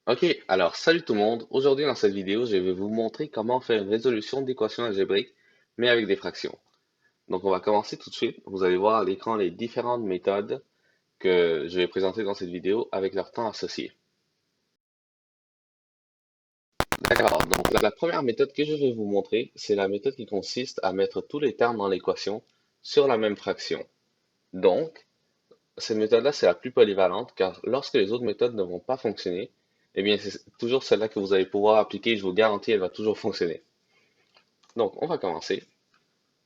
Ok, alors salut tout le monde. Aujourd'hui dans cette vidéo, je vais vous montrer comment faire une résolution d'équations algébriques, mais avec des fractions. Donc on va commencer tout de suite. Vous allez voir à l'écran les différentes méthodes que je vais présenter dans cette vidéo avec leur temps associé. D'accord, donc la première méthode que je vais vous montrer, c'est la méthode qui consiste à mettre tous les termes dans l'équation sur la même fraction. Donc, cette méthode-là, c'est la plus polyvalente car lorsque les autres méthodes ne vont pas fonctionner, eh bien c'est toujours celle-là que vous allez pouvoir appliquer, je vous garantis, elle va toujours fonctionner. Donc, on va commencer.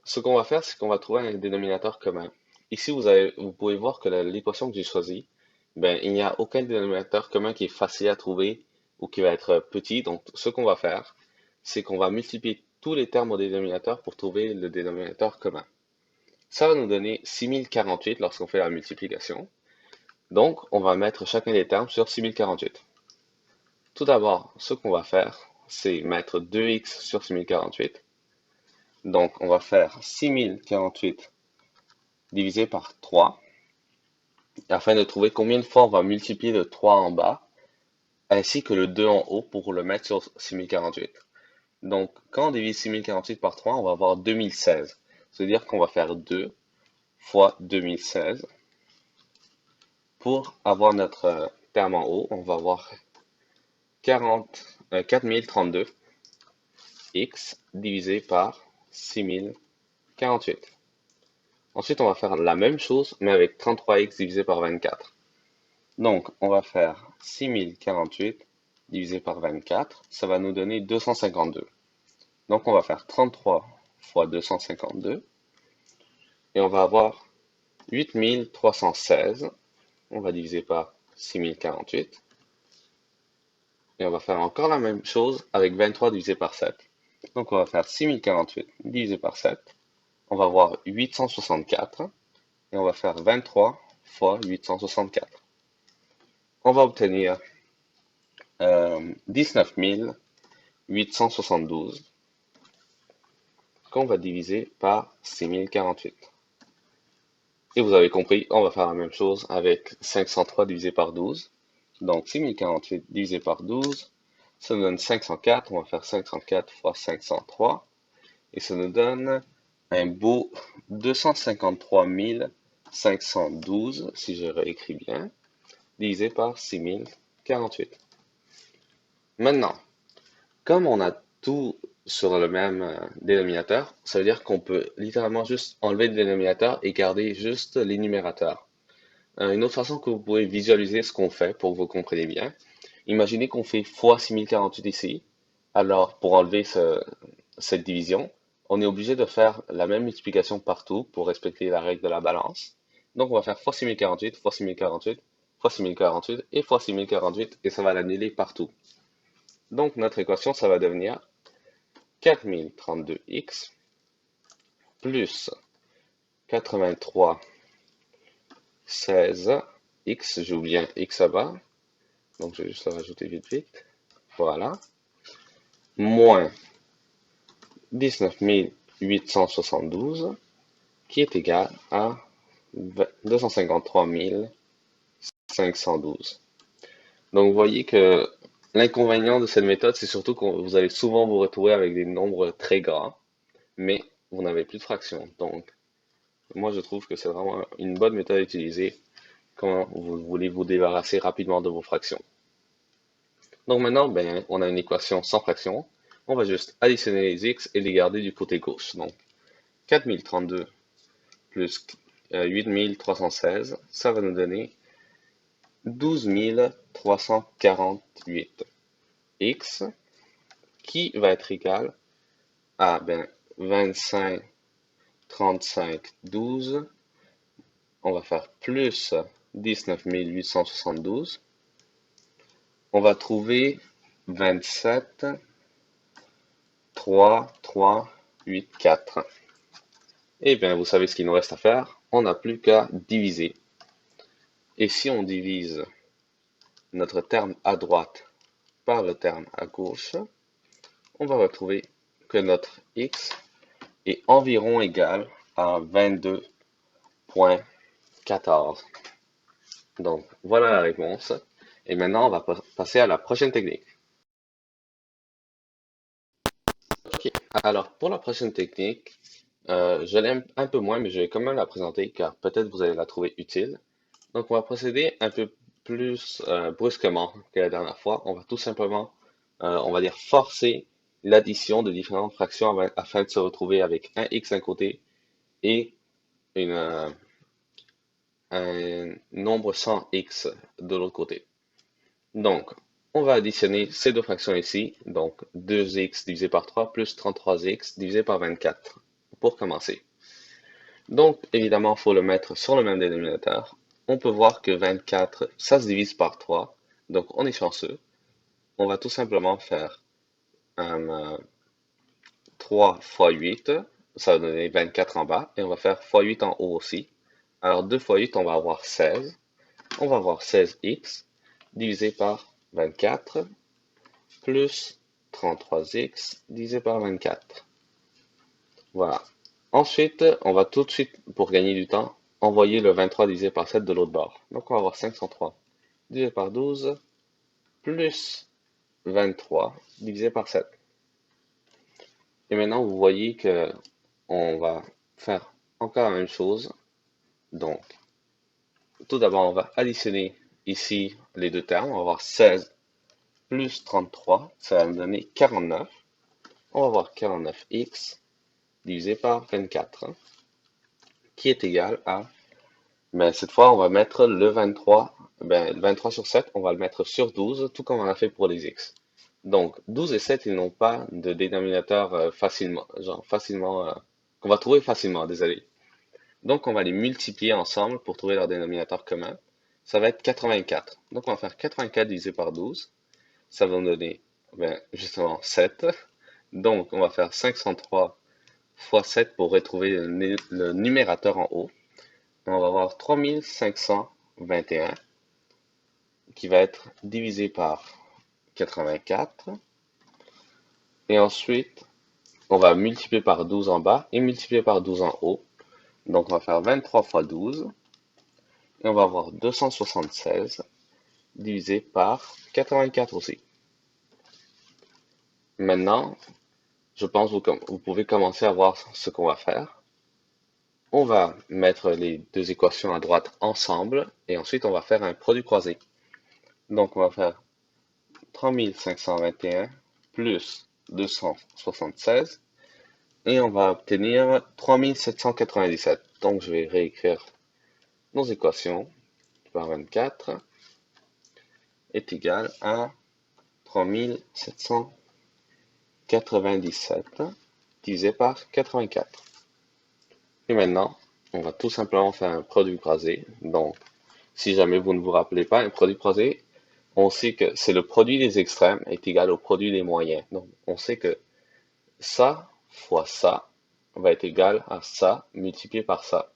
Ce qu'on va faire, c'est qu'on va trouver un dénominateur commun. Ici, vous pouvez voir que l'équation que j'ai choisie, ben, il n'y a aucun dénominateur commun qui est facile à trouver ou qui va être petit. Donc, ce qu'on va faire, c'est qu'on va multiplier tous les termes au dénominateur pour trouver le dénominateur commun. Ça va nous donner 6048 lorsqu'on fait la multiplication. Donc, on va mettre chacun des termes sur 6048. Tout d'abord, ce qu'on va faire, c'est mettre 2x sur 6048. Donc, on va faire 6048 divisé par 3, afin de trouver combien de fois on va multiplier le 3 en bas, ainsi que le 2 en haut pour le mettre sur 6048. Donc, quand on divise 6048 par 3, on va avoir 2016. C'est-à-dire qu'on va faire 2 fois 2016. Pour avoir notre terme en haut, on va avoir 4032 x divisé par 6048. Ensuite, on va faire la même chose, mais avec 33x divisé par 24. Donc, on va faire 6048 divisé par 24, ça va nous donner 252. Donc, on va faire 33 fois 252, et on va avoir 8316. On va diviser par 6048, et on va faire encore la même chose avec 23 divisé par 7. Donc, on va faire 6048 divisé par 7, on va avoir 864, et on va faire 23 fois 864. On va obtenir 19 872 qu'on va diviser par 6048. Et vous avez compris, on va faire la même chose avec 503 divisé par 12. Donc 6048 divisé par 12, ça nous donne 504. On va faire 504 fois 503. Et ça nous donne un beau 253 512, si je réécris bien, divisé par 6048. Maintenant, comme on a tout sur le même dénominateur, ça veut dire qu'on peut littéralement juste enlever le dénominateur et garder juste les numérateurs. Une autre façon que vous pouvez visualiser ce qu'on fait pour que vous compreniez bien, imaginez qu'on fait fois 6048 ici. Alors, pour enlever cette division, on est obligé de faire la même multiplication partout pour respecter la règle de la balance. Donc, on va faire fois 6048, fois 6048, fois 6048 et fois 6048 et ça va l'annuler partout. Donc, notre équation, ça va devenir 4032x plus 83 16x, j'ai oublié un x là-bas, donc je vais juste le rajouter vite vite, voilà, moins 19 872 qui est égal à 253 512. Donc vous voyez que l'inconvénient de cette méthode, c'est surtout que vous allez souvent vous retrouver avec des nombres très grands, mais vous n'avez plus de fractions. Donc moi je trouve que c'est vraiment une bonne méthode à utiliser quand vous voulez vous débarrasser rapidement de vos fractions. Donc maintenant, ben, on a une équation sans fraction. On va juste additionner les x et les garder du côté gauche. Donc 4032 plus 8316, ça va nous donner 12 348 x qui va être égal à 25, 35, 12. On va faire plus 19 872. On va trouver 27, 3, 3, 8, 4. Et bien, vous savez ce qu'il nous reste à faire. On n'a plus qu'à diviser. Et si on divise notre terme à droite par le terme à gauche, on va retrouver que notre x est environ égal à 22,14. Donc, voilà la réponse. Et maintenant, on va passer à la prochaine technique. Ok, alors pour la prochaine technique, je l'aime un peu moins, mais je vais quand même la présenter car peut-être vous allez la trouver utile. Donc, on va procéder un peu plus brusquement que la dernière fois. On va tout simplement, on va dire, forcer l'addition de différentes fractions afin de se retrouver avec un x d'un côté et une, un nombre sans x de l'autre côté. Donc, on va additionner ces deux fractions ici, donc 2x divisé par 3 plus 33x divisé par 24, pour commencer. Donc, évidemment, il faut le mettre sur le même dénominateur. On peut voir que 24, ça se divise par 3, donc on est chanceux. On va tout simplement faire 3 fois 8, ça va donner 24 en bas, et on va faire fois 8 en haut aussi. Alors 2 fois 8, on va avoir 16. On va avoir 16x divisé par 24 plus 33x divisé par 24. Voilà. Ensuite, on va tout de suite, pour gagner du temps, envoyer le 23 divisé par 7 de l'autre bord. Donc on va avoir 503 divisé par 12 plus 23 divisé par 7. Et maintenant, vous voyez que on va faire encore la même chose. Donc, tout d'abord, on va additionner ici les deux termes. On va avoir 16 plus 33, ça va me donner 49. On va avoir 49x divisé par 24, qui est égal à, cette fois, on va mettre le 23, le 23 sur 7, on va le mettre sur 12, tout comme on a fait pour les x. Donc, 12 et 7, ils n'ont pas de dénominateur qu'on va trouver facilement, désolé. Donc, on va les multiplier ensemble pour trouver leur dénominateur commun. Ça va être 84. Donc, on va faire 84 divisé par 12. Ça va nous donner, justement, 7. Donc, on va faire 503 fois 7 pour retrouver le numérateur en haut. On va avoir 3521 qui va être divisé par 84. Et ensuite, on va multiplier par 12 en bas et multiplier par 12 en haut. Donc, on va faire 23 fois 12. Et on va avoir 276 divisé par 84 aussi. Maintenant, je pense que vous pouvez commencer à voir ce qu'on va faire. On va mettre les deux équations à droite ensemble et ensuite on va faire un produit croisé. Donc on va faire 3521 plus 276 et on va obtenir 3797. Donc je vais réécrire nos équations. Par 24 est égal à 3797 divisé par 84. Et maintenant, on va tout simplement faire un produit croisé. Donc, si jamais vous ne vous rappelez pas, un produit croisé, on sait que c'est le produit des extrêmes est égal au produit des moyens. Donc, on sait que ça fois ça va être égal à ça multiplié par ça.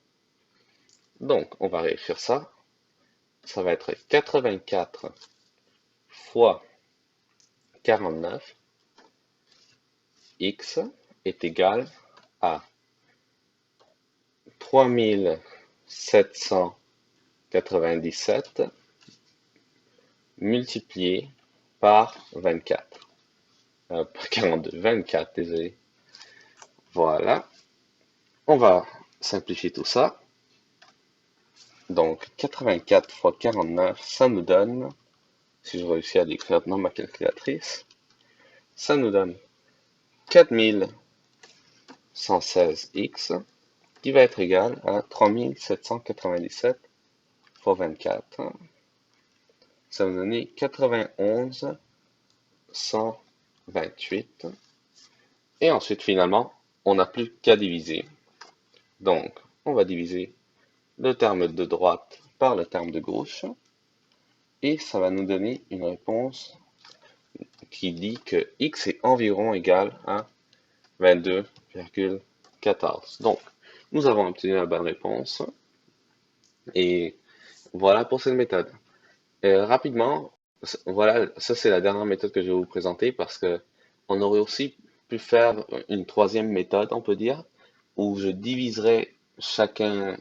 Donc, on va réécrire ça. Ça va être 84 fois 49. X est égal à 3797 multiplié par 24. Par 42, 24, désolé. Voilà. On va simplifier tout ça. Donc, 84 fois 49, ça nous donne, si je réussis à l'écrire dans ma calculatrice, ça nous donne 4116x, qui va être égal à 3797 fois 24. Ça va nous donner 91 128. Et ensuite, finalement, on n'a plus qu'à diviser. Donc, on va diviser le terme de droite par le terme de gauche. Et ça va nous donner une réponse qui dit que x est environ égal à 22,14. Donc, nous avons obtenu la bonne réponse. Et voilà pour cette méthode. Rapidement, voilà, ça c'est la dernière méthode que je vais vous présenter parce que on aurait aussi pu faire une troisième méthode, on peut dire, où je diviserais chacun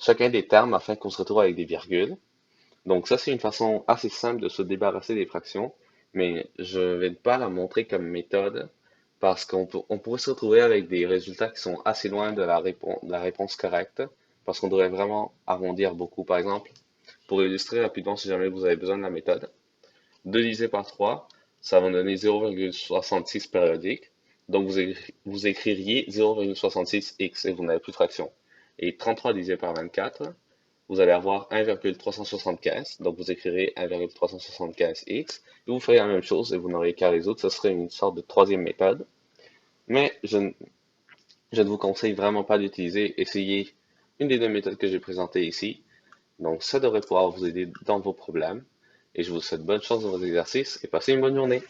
des termes afin qu'on se retrouve avec des virgules. Donc ça, c'est une façon assez simple de se débarrasser des fractions, mais je ne vais pas la montrer comme méthode parce on pourrait se retrouver avec des résultats qui sont assez loin de de la réponse correcte parce qu'on devrait vraiment arrondir beaucoup. Par exemple, pour illustrer rapidement, si jamais vous avez besoin de la méthode, 2 divisé par 3, ça va donner 0,66 périodique. Donc vous écririez 0,66x et vous n'avez plus de fraction. Et 33 divisé par 24, vous allez avoir 1,375. Donc vous écrirez 1,375x et vous ferez la même chose et vous n'aurez qu'à résoudre. Ce serait une sorte de troisième méthode. Mais je ne vous conseille vraiment pas d'utiliser. Essayez une des deux méthodes que j'ai présentées ici. Donc ça devrait pouvoir vous aider dans vos problèmes. Et je vous souhaite bonne chance dans vos exercices et passez une bonne journée.